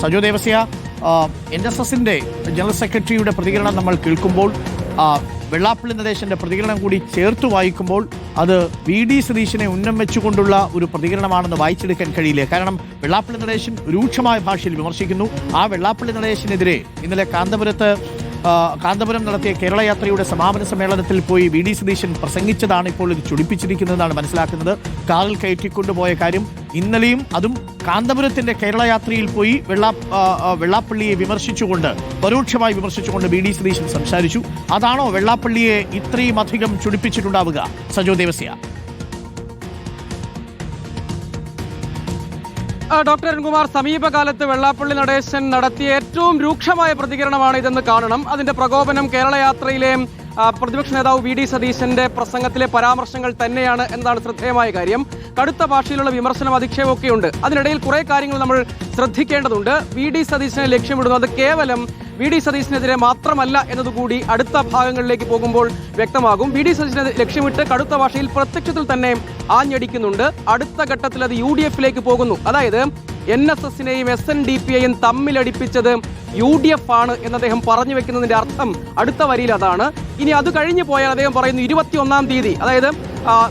Sajo Devasya, NSSന്റെ general സെക്രട്ടറിയുടെ പ്രതികരണം നമ്മൾ കേൾക്കുമ്പോൾ വെള്ളാപ്പള്ളി നടേശന്റെ പ്രതികരണം കൂടി ചേർത്ത് വായിക്കുമ്പോൾ അത് VD സതീശനെ ഉന്നം വെച്ചുകൊണ്ടുള്ള ഒരു പ്രതികരണമാണെന്ന് വായിച്ചെടുക്കാൻ കഴിയില്ല. കാരണം വെള്ളാപ്പള്ളി നടേശൻ രൂക്ഷമായ ഭാഷയിൽ വിമർശിക്കുന്നു. ആ വെള്ളാപ്പള്ളി നടേശനെതിരെ ഇന്നലെ കാന്തപുരം നടത്തിയ കേരള യാത്രയുടെ സമാപന സമ്മേളനത്തിൽ പോയി VD സതീശൻ പ്രസംഗിച്ചതാണ് ഇപ്പോൾ ഇത് ചൊടിപ്പിച്ചിരിക്കുന്നതെന്നാണ് മനസ്സിലാക്കുന്നത്. കാറിൽ കയറ്റിക്കൊണ്ടുപോയ കാര്യം ഇന്നലെയും അതും കാന്തപുരത്തിന്റെ കേരള യാത്രയിൽ പോയി വെള്ളാപ്പള്ളിയെ വിമർശിച്ചുകൊണ്ട് പരോക്ഷമായി വിമർശിച്ചുകൊണ്ട് VD സതീശൻ സംസാരിച്ചു. അതാണോ വെള്ളാപ്പള്ളിയെ ഇത്രയും അധികം ചൊടിപ്പിച്ചിട്ടുണ്ടാവുക? സജോ ദേവസ്യ. ഡോക്ടർ അരുൺകുമാർ, സമീപകാലത്ത് വെള്ളാപ്പള്ളി നടേശൻ നടത്തിയ ഏറ്റവും രൂക്ഷമായ പ്രതികരണമാണ് ഇതെന്ന് കാണണം. അതിന്റെ പ്രകോപനം കേരള യാത്രയിലെ പ്രതിപക്ഷ നേതാവ് VD സതീശന്റെ പ്രസംഗത്തിലെ പരാമർശങ്ങൾ തന്നെയാണ് എന്നതാണ് ശ്രദ്ധേയമായ കാര്യം. കടുത്ത ഭാഷയിലുള്ള വിമർശനം, അധിക്ഷേപമൊക്കെയുണ്ട്. അതിനിടയിൽ കുറെ കാര്യങ്ങൾ നമ്മൾ ശ്രദ്ധിക്കേണ്ടതുണ്ട്. VD സതീശനെ ലക്ഷ്യമിടുന്നത് കേവലം VD സതീശനെതിരെ മാത്രമല്ല എന്നതുകൂടി അടുത്ത ഭാഗങ്ങളിലേക്ക് പോകുമ്പോൾ വ്യക്തമാകും. VD സതീശനെ ലക്ഷ്യമിട്ട് കടുത്ത ഭാഷയിൽ പ്രത്യക്ഷത്തിൽ തന്നെ ആഞ്ഞടിക്കുന്നുണ്ട്. അടുത്ത ഘട്ടത്തിൽ അത് UDF-ലേക്ക് പോകുന്നു. അതായത് NSSനെയും SNDPയെയും തമ്മിലടിപ്പിച്ചത് UDF ആണ് എന്ന് അദ്ദേഹം പറഞ്ഞു വെക്കുന്നതിന്റെ അർത്ഥം അടുത്ത വരിയിൽ അതാണ്. ഇനി അത് കഴിഞ്ഞു പോയാൽ അദ്ദേഹം പറയുന്നു 21-ാം തീയതി, അതായത്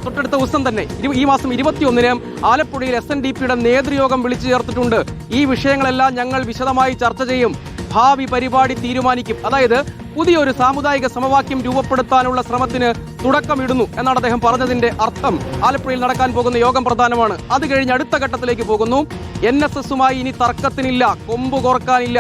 തൊട്ടടുത്ത ദിവസം തന്നെ ഈ മാസം 21-ന് ആലപ്പുഴയിൽ SNDPയുടെ നേതൃയോഗം വിളിച്ചു ചേർത്തിട്ടുണ്ട്. ഈ വിഷയങ്ങളെല്ലാം ഞങ്ങൾ വിശദമായി ചർച്ച ചെയ്യും, ഭാവി പരിപാടി തീരുമാനിക്കും. അതായത് പുതിയൊരു സാമുദായിക സമവാക്യം രൂപപ്പെടുത്താനുള്ള ശ്രമത്തിന് തുടക്കമിടുന്നു എന്നാണ് അദ്ദേഹം പറഞ്ഞതിന്റെ അർത്ഥം. ആലപ്പുഴയിൽ നടക്കാൻ പോകുന്ന യോഗം പ്രധാനമാണ്. അത് കഴിഞ്ഞ് അടുത്ത ഘട്ടത്തിലേക്ക് പോകുന്നു. NSSുമായി ഇനി തർക്കത്തിനില്ല, കൊമ്പ് കോർക്കാനില്ല,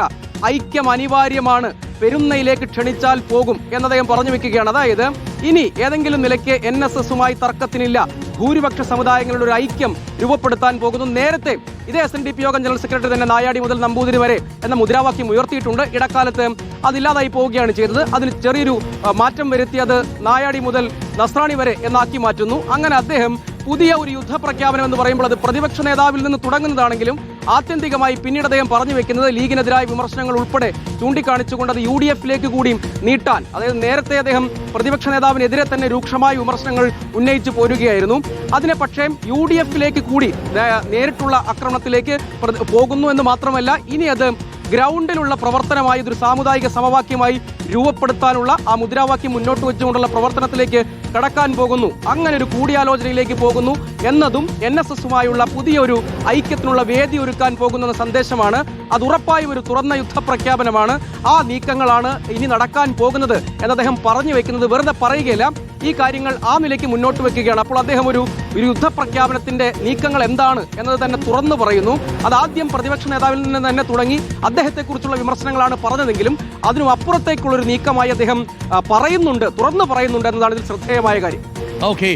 ഐക്യം അനിവാര്യമാണ്, പെരുന്നയിലേക്ക് ക്ഷണിച്ചാൽ പോകും എന്ന് അദ്ദേഹം പറഞ്ഞു വെക്കുകയാണ്. അതായത് ഇനി ഏതെങ്കിലും നിലയ്ക്ക് NSSുമായി തർക്കത്തിനില്ല, ഭൂരിപക്ഷ സമുദായങ്ങളുടെ ഒരു ഐക്യം രൂപപ്പെടുത്താൻ പോകുന്നു. നേരത്തെ ഇതേ SNDP യോഗം ജനറൽ സെക്രട്ടറി തന്നെ നായാടി മുതൽ നമ്പൂതിരി വരെ എന്ന മുദ്രാവാക്യം ഉയർത്തിയിട്ടുണ്ട്. ഇടക്കാലത്ത് അതില്ലാതായി പോവുകയാണ് ചെയ്തത്. അതിന് ചെറിയൊരു മാറ്റം വരുത്തി അത് നായാടി മുതൽ നസ്രാണി വരെ എന്നാക്കി മാറ്റുന്നു. അങ്ങനെ അദ്ദേഹം പുതിയ ഒരു യുദ്ധപ്രഖ്യാപനം എന്ന് പറയുമ്പോൾ അത് പ്രതിപക്ഷ നേതാവിൽ നിന്ന് തുടങ്ങുന്നതാണെങ്കിലും ആത്യന്തികമായി പിന്നീട് അദ്ദേഹം പറഞ്ഞു വെക്കുന്നത് ലീഗിനെതിരായ വിമർശനങ്ങൾ ഉൾപ്പെടെ ചൂണ്ടിക്കാണിച്ചുകൊണ്ട് അത് UDF-ലേക്ക് കൂടി നീട്ടാൻ, അതായത് നേരത്തെ അദ്ദേഹം പ്രതിപക്ഷ നേതാവിനെതിരെ തന്നെ രൂക്ഷമായ വിമർശനങ്ങൾ ഉന്നയിച്ചു പോരുകയായിരുന്നു. അതിനെ പക്ഷേ UDF-ലേക്ക് കൂടി നേരിട്ടുള്ള ആക്രമണത്തിലേക്ക് പോകുന്നു എന്ന് മാത്രമല്ല, ഇനി അത് ഗ്രൗണ്ടിലുള്ള പ്രവർത്തനമായി ഇതൊരു സാമുദായിക സമവാക്യമായി രൂപപ്പെടുത്താനുള്ള ആ മുദ്രാവാക്യം മുന്നോട്ട് വെച്ചുകൊണ്ടുള്ള പ്രവർത്തനത്തിലേക്ക് കടക്കാൻ പോകുന്നു. അങ്ങനെ ഒരു കൂടിയാലോചനയിലേക്ക് പോകുന്നു എന്നതും NSSുമായുള്ള പുതിയൊരു ഐക്യത്തിനുള്ള വേദി ഒരുക്കാൻ പോകുന്ന സന്ദേശമാണ്. അത് ഉറപ്പായും ഒരു തുറന്ന യുദ്ധപ്രഖ്യാപനമാണ്. ആ നീക്കങ്ങളാണ് ഇനി നടക്കാൻ പോകുന്നത് എന്ന് അദ്ദേഹം പറഞ്ഞു വെക്കുന്നത് വെറുതെ പറയുകയില്ല. ഈ കാര്യങ്ങൾ ആ നിലയ്ക്ക് മുന്നോട്ട് വെക്കുകയാണ്. അപ്പോൾ അദ്ദേഹം ഒരു യുദ്ധപ്രഖ്യാപനത്തിന്റെ നീക്കങ്ങൾ എന്താണ് എന്നത് തന്നെ തുറന്നു പറയുന്നു. അതാദ്യം പ്രതിപക്ഷ നേതാവിൽ നിന്ന് തന്നെ തുടങ്ങി അദ്ദേഹത്തെക്കുറിച്ചുള്ള വിമർശനങ്ങളാണ് പറഞ്ഞതെങ്കിലും അതിനും അപ്പുറത്തേക്കുള്ള ഒരു നീക്കമായി അദ്ദേഹം പറയുന്നുണ്ട്, തുറന്നു പറയുന്നുണ്ട് എന്നതാണ് ഇതിൽ ശ്രദ്ധേയമായ കാര്യം. ഓക്കെ.